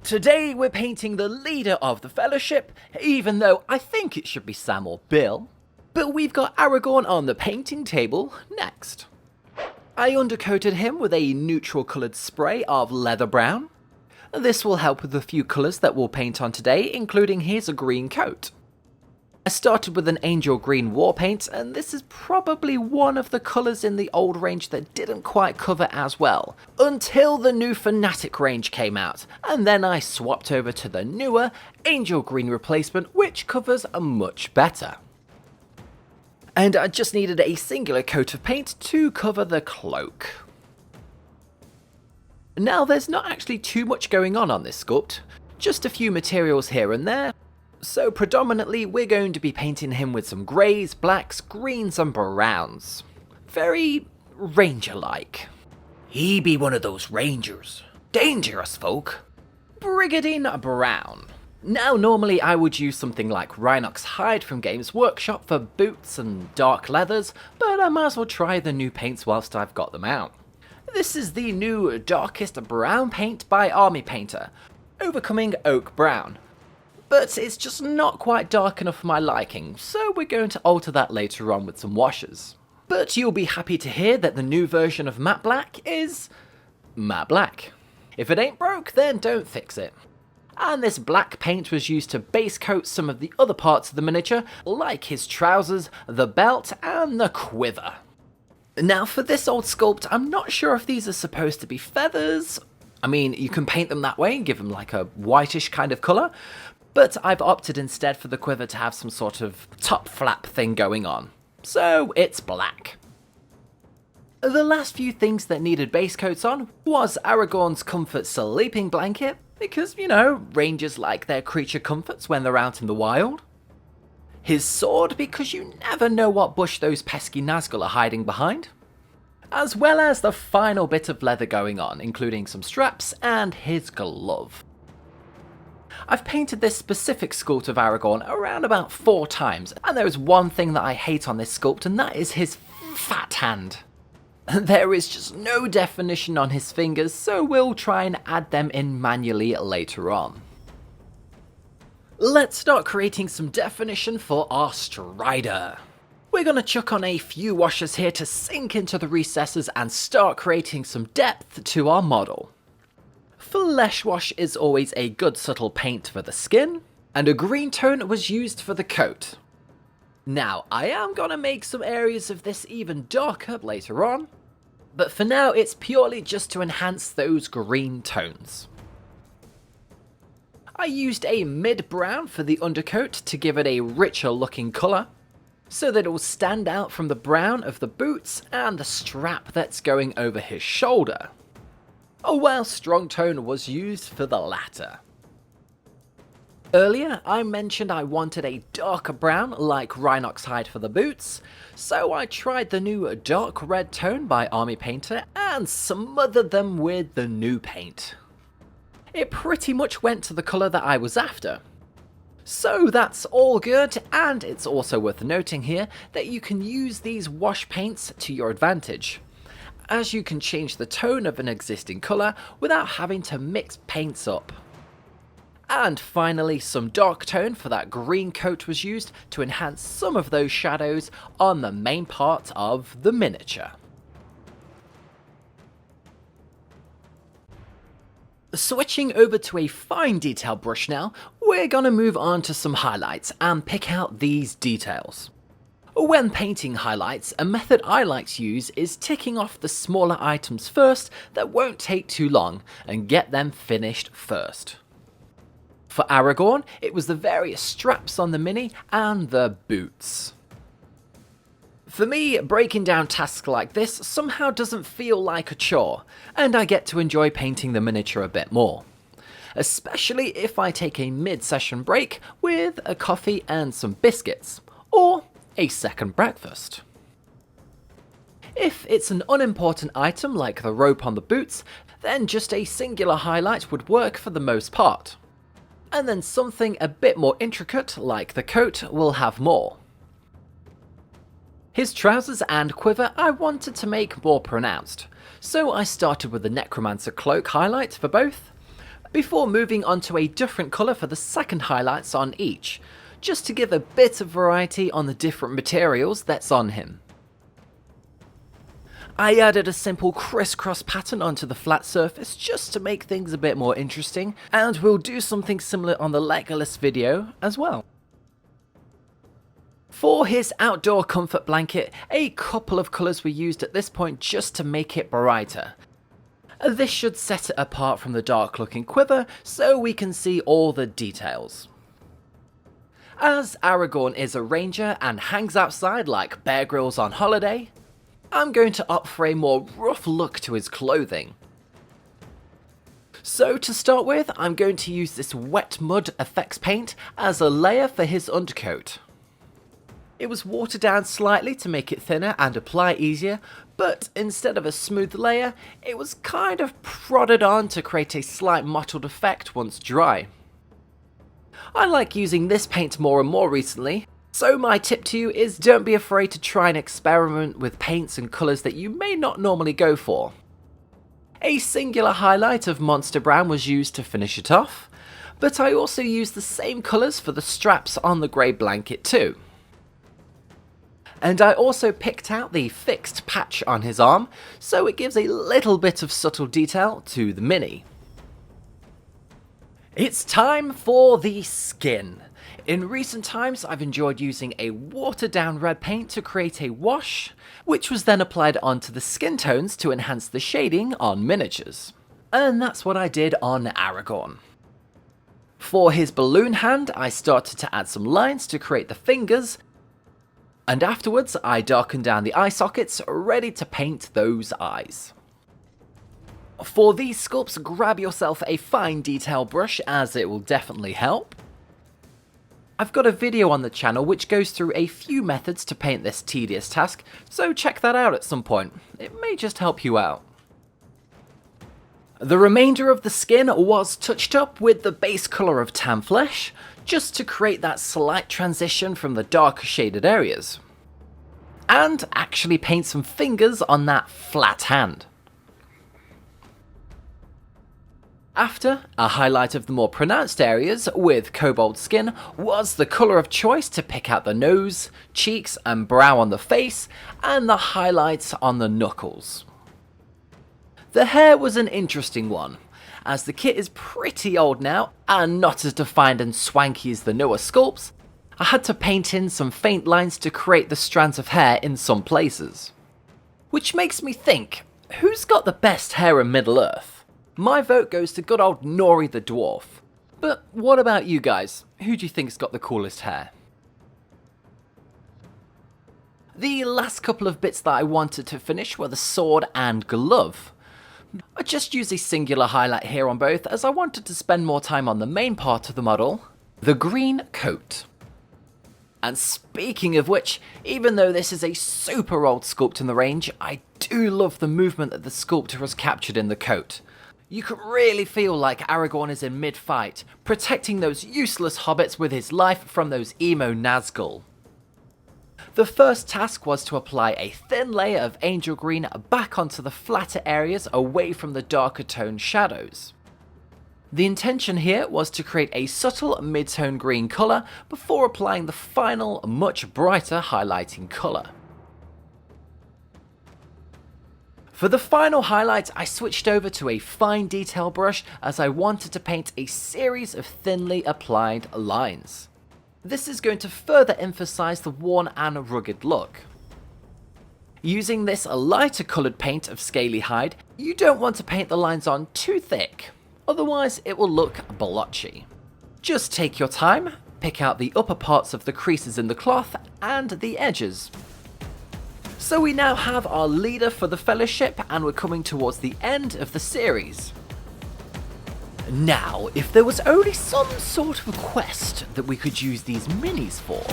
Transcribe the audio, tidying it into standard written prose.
Today we're painting the leader of the Fellowship, even though I think it should be Sam or Bill. But we've got Aragorn on the painting table next. I undercoated him with a neutral coloured spray of leather brown. This will help with a few colours that we'll paint on today, including his green coat. I started with an angel green war paint, and this is probably one of the colours in the old range that didn't quite cover as well, until the new Fanatic range came out, and then I swapped over to the newer angel green replacement, which covers much better. And I just needed a singular coat of paint to cover the cloak. Now there's not actually too much going on this sculpt, just a few materials here and there. So predominantly we're going to be painting him with some greys, blacks, greens and browns. Very ranger-like. He be one of those rangers. Dangerous folk. Brigandine Brown. Now normally I would use something like Rhinox Hide from Games Workshop for boots and dark leathers, but I might as well try the new paints whilst I've got them out. This is the new darkest brown paint by Army Painter, Overcoming Oak Brown. But it's just not quite dark enough for my liking, so we're going to alter that later on with some washes. But you'll be happy to hear that the new version of matte black is matte black. If it ain't broke, then don't fix it. And this black paint was used to base coat some of the other parts of the miniature, like his trousers, the belt, and the quiver. Now for this old sculpt, I'm not sure if these are supposed to be feathers. I mean, you can paint them that way and give them like a whitish kind of colour, but I've opted instead for the quiver to have some sort of top flap thing going on. So it's black. The last few things that needed base coats on was Aragorn's comfort sleeping blanket, because, you know, rangers like their creature comforts when they're out in the wild. His sword, because you never know what bush those pesky Nazgûl are hiding behind. As well as the final bit of leather going on, including some straps and his glove. I've painted this specific sculpt of Aragorn around about 4 times, and there is one thing that I hate on this sculpt, and that is his fat hand. There is just no definition on his fingers, so we'll try and add them in manually later on. Let's start creating some definition for our Strider. We're going to chuck on a few washes here to sink into the recesses and start creating some depth to our model. Flesh wash is always a good subtle paint for the skin, and a green tone was used for the coat. Now, I am going to make some areas of this even darker later on, but for now it's purely just to enhance those green tones. I used a mid-brown for the undercoat to give it a richer looking colour, so that it will stand out from the brown of the boots and the strap that's going over his shoulder. While strong tone was used for the latter. Earlier I mentioned I wanted a darker brown like Rhinox Hide for the boots, so I tried the new dark red tone by Army Painter and smothered them with the new paint. It pretty much went to the colour that I was after. So that's all good, and it's also worth noting here that you can use these wash paints to your advantage, as you can change the tone of an existing colour without having to mix paints up. And finally, some dark tone for that green coat was used to enhance some of those shadows on the main part of the miniature. Switching over to a fine detail brush now, we're gonna move on to some highlights and pick out these details. When painting highlights, a method I like to use is ticking off the smaller items first that won't take too long and get them finished first. For Aragorn, it was the various straps on the mini and the boots. For me, breaking down tasks like this somehow doesn't feel like a chore, and I get to enjoy painting the miniature a bit more. Especially if I take a mid-session break with a coffee and some biscuits, or a second breakfast. If it's an unimportant item like the rope on the boots, then just a singular highlight would work for the most part. And then something a bit more intricate like the coat will have more. His trousers and quiver I wanted to make more pronounced, so I started with the Necromancer cloak highlight for both, before moving on to a different colour for the second highlights on each, just to give a bit of variety on the different materials that's on him. I added a simple crisscross pattern onto the flat surface just to make things a bit more interesting, and we'll do something similar on the Legolas video as well. For his outdoor comfort blanket, a couple of colours were used at this point just to make it brighter. This should set it apart from the dark looking quiver so we can see all the details. As Aragorn is a ranger and hangs outside like Bear Grylls on holiday, I'm going to opt for a more rough look to his clothing. So to start with, I'm going to use this wet mud effects paint as a layer for his undercoat. It was watered down slightly to make it thinner and apply easier, but instead of a smooth layer, it was kind of prodded on to create a slight mottled effect once dry. I like using this paint more and more recently, so my tip to you is don't be afraid to try and experiment with paints and colours that you may not normally go for. A singular highlight of Monster Brown was used to finish it off, but I also used the same colours for the straps on the grey blanket too. And I also picked out the fixed patch on his arm, so it gives a little bit of subtle detail to the mini. It's time for the skin. In recent times, I've enjoyed using a watered down red paint to create a wash, which was then applied onto the skin tones to enhance the shading on miniatures. And that's what I did on Aragorn. For his balloon hand, I started to add some lines to create the fingers, and afterwards I darkened down the eye sockets, ready to paint those eyes. For these sculpts, grab yourself a fine detail brush as it will definitely help. I've got a video on the channel which goes through a few methods to paint this tedious task, so check that out at some point. It may just help you out. The remainder of the skin was touched up with the base colour of tan flesh, just to create that slight transition from the darker shaded areas. And actually paint some fingers on that flat hand. After, a highlight of the more pronounced areas with cobalt skin was the colour of choice to pick out the nose, cheeks and brow on the face, and the highlights on the knuckles. The hair was an interesting one, as the kit is pretty old now and not as defined and swanky as the newer sculpts. I had to paint in some faint lines to create the strands of hair in some places. Which makes me think, who's got the best hair in Middle-earth? My vote goes to good old Gnori the dwarf. But what about you guys? Who do you think's got the coolest hair? The last couple of bits that I wanted to finish were the sword and glove. I just used a singular highlight here on both as I wanted to spend more time on the main part of the model, the green coat. And speaking of which, even though this is a super old sculpt in the range, I do love the movement that the sculptor has captured in the coat. You can really feel like Aragorn is in mid-fight, protecting those useless hobbits with his life from those emo Nazgul. The first task was to apply a thin layer of angel green back onto the flatter areas away from the darker toned shadows. The intention here was to create a subtle mid-tone green colour before applying the final, much brighter highlighting colour. For the final highlight, I switched over to a fine detail brush as I wanted to paint a series of thinly applied lines. This is going to further emphasise the worn and rugged look. Using this lighter coloured paint of scaly hide, you don't want to paint the lines on too thick, otherwise it will look blotchy. Just take your time, pick out the upper parts of the creases in the cloth and the edges. So we now have our leader for the Fellowship and we're coming towards the end of the series. Now, if there was only some sort of a quest that we could use these minis for,